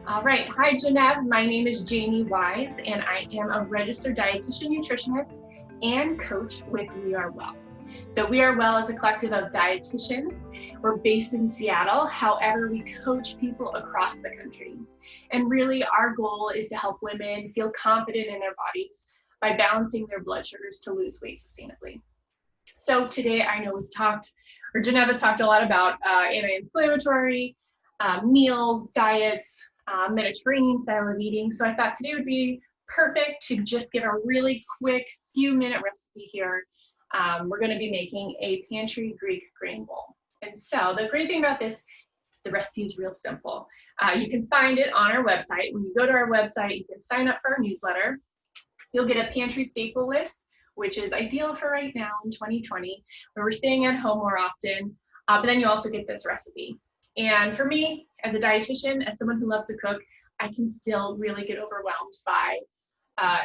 All right, hi Genev, my name is Jamie Wise and I am a registered dietitian nutritionist and coach with We Are Well. So We Are Well is a collective of dietitians. We're based in Seattle, however we coach people across the country. And really our goal is to help women feel confident in their bodies by balancing their blood sugars to lose weight sustainably. So today I know we've talked, or Genev has talked a lot about anti-inflammatory, meals, diets, Mediterranean style of eating. So I thought today would be perfect to just give a really quick few-minute recipe here. We're going to be making a pantry Greek grain bowl. And so the great thing about this, the recipe is real simple. You can find it on our website. When you go to our website, you can sign up for our newsletter. You'll get a pantry staple list, which is ideal for right now in 2020, where we're staying at home more often. But then you also get this recipe. And for me, as a dietitian, as someone who loves to cook, I can still really get overwhelmed by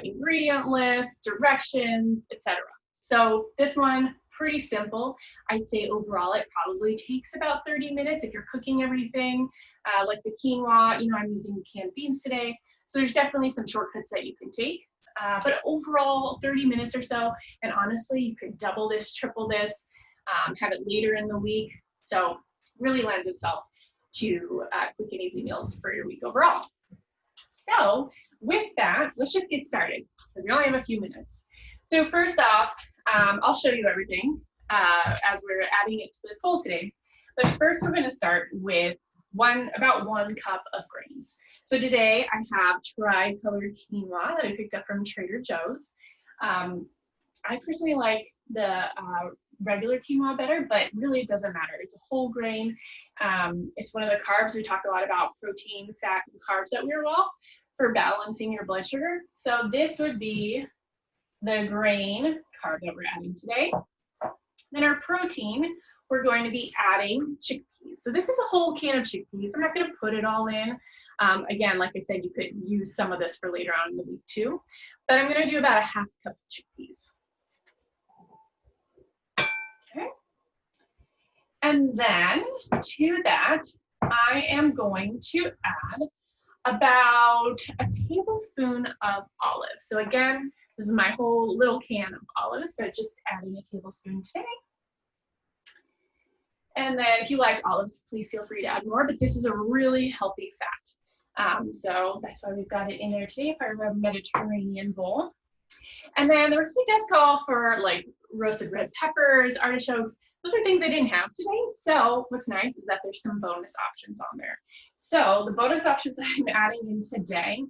ingredient lists, directions, etc. So this one, pretty simple. I'd say overall it probably takes about 30 minutes if you're cooking everything, like the quinoa. You know, I'm using canned beans today. So there's definitely some shortcuts that you can take. But overall, 30 minutes or so. And honestly, you could double this, triple this, have it later in the week. So really lends itself to quick and easy meals for your week overall. So with that, let's just get started because we only have a few minutes. So first off, I'll show you everything as we're adding it to this bowl today. But first we're going to start with about 1 cup of grains. So today I have tri-colored quinoa that I picked up from Trader Joe's. I personally like the regular quinoa better, but really it doesn't matter. It's a whole grain. It's one of the carbs. We talk a lot about protein, fat, and carbs at We Are Well for balancing your blood sugar. So this would be the grain carb that we're adding today. Then our protein, we're going to be adding chickpeas. So this is a whole can of chickpeas. I'm not going to put it all in. Again, like I said, you could use some of this for later on in the week too. But I'm going to do about a 1/2 cup of chickpeas. Okay. And then to that, I am going to add about a tablespoon of olives. So again, this is my whole little can of olives, but just adding a tablespoon today. And then if you like olives, please feel free to add more, but this is a really healthy fat. So that's why we've got it in there today, part of our Mediterranean bowl. And then the recipe does call for like roasted red peppers, artichokes. Those are things I didn't have today. So what's nice is that there's some bonus options on there. So the bonus options I'm adding in today,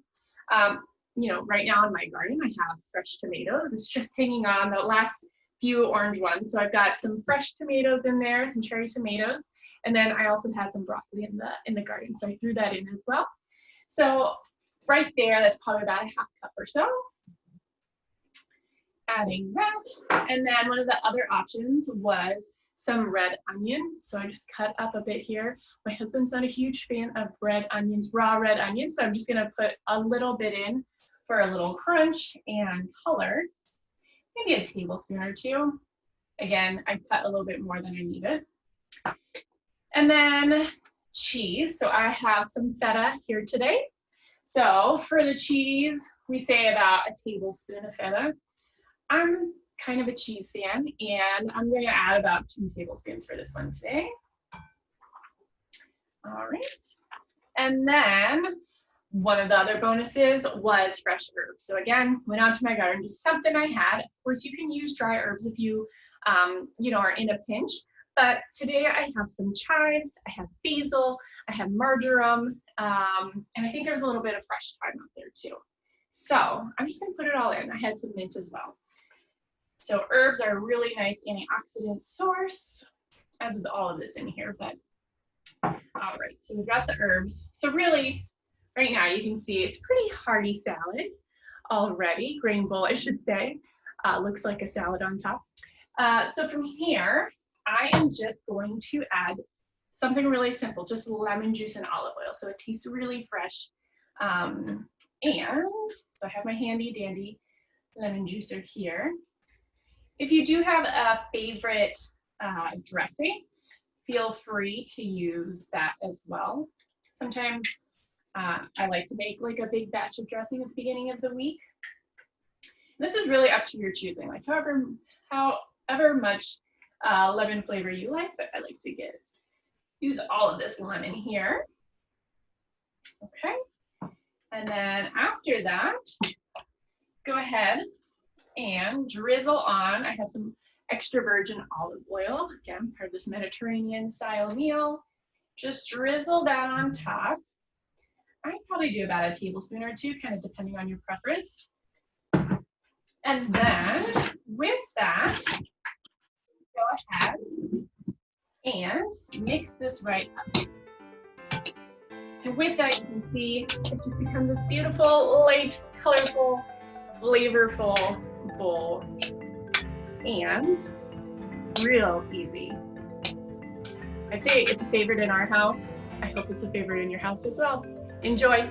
you know, right now in my garden, I have fresh tomatoes. It's just hanging on the last few orange ones. So I've got some fresh tomatoes in there, some cherry tomatoes. And then I also had some broccoli in the garden. So I threw that in as well. So right there, that's probably about a 1/2 cup or so. Adding that. And then one of the other options was some red onion. So I just cut up a bit here. My husband's not a huge fan of red onions, raw red onions. So I'm just gonna put a little bit in for a little crunch and color. Maybe a tablespoon or 2. Again, I cut a little bit more than I needed. And then cheese. So I have some feta here today. So for the cheese, we say about a tablespoon of feta. I'm kind of a cheese fan, and I'm going to add about 2 tablespoons for this one today. All right. And then one of the other bonuses was fresh herbs. So again, went out to my garden, just something I had. Of course, you can use dry herbs if you, you know, are in a pinch. But today I have some chives, I have basil, I have marjoram, and I think there's a little bit of fresh thyme out there too. So I'm just going to put it all in. I had some mint as well. So herbs are a really nice antioxidant source, as is all of this in here. But all right, so we've got the herbs. So really, right now you can see it's pretty hearty salad already, grain bowl I should say. Looks like a salad on top. So from here, I am just going to add something really simple, just lemon juice and olive oil. So it tastes really fresh. And so I have my handy dandy lemon juicer here. If you do have a favorite dressing, feel free to use that as well. Sometimes I like to make like a big batch of dressing at the beginning of the week. This is really up to your choosing, like however much lemon flavor you like, but I like to use all of this lemon here. Okay, and then after that, go ahead and drizzle on. I have some extra virgin olive oil, again, part of this Mediterranean style meal. Just drizzle that on top. I'd probably do about a tablespoon or two, kind of depending on your preference. And then with that, go ahead and mix this right up. And with that, you can see it just becomes this beautiful, light, colorful, flavorful bowl. And real easy. I'd say it's a favorite in our house. I hope it's a favorite in your house as well. Enjoy.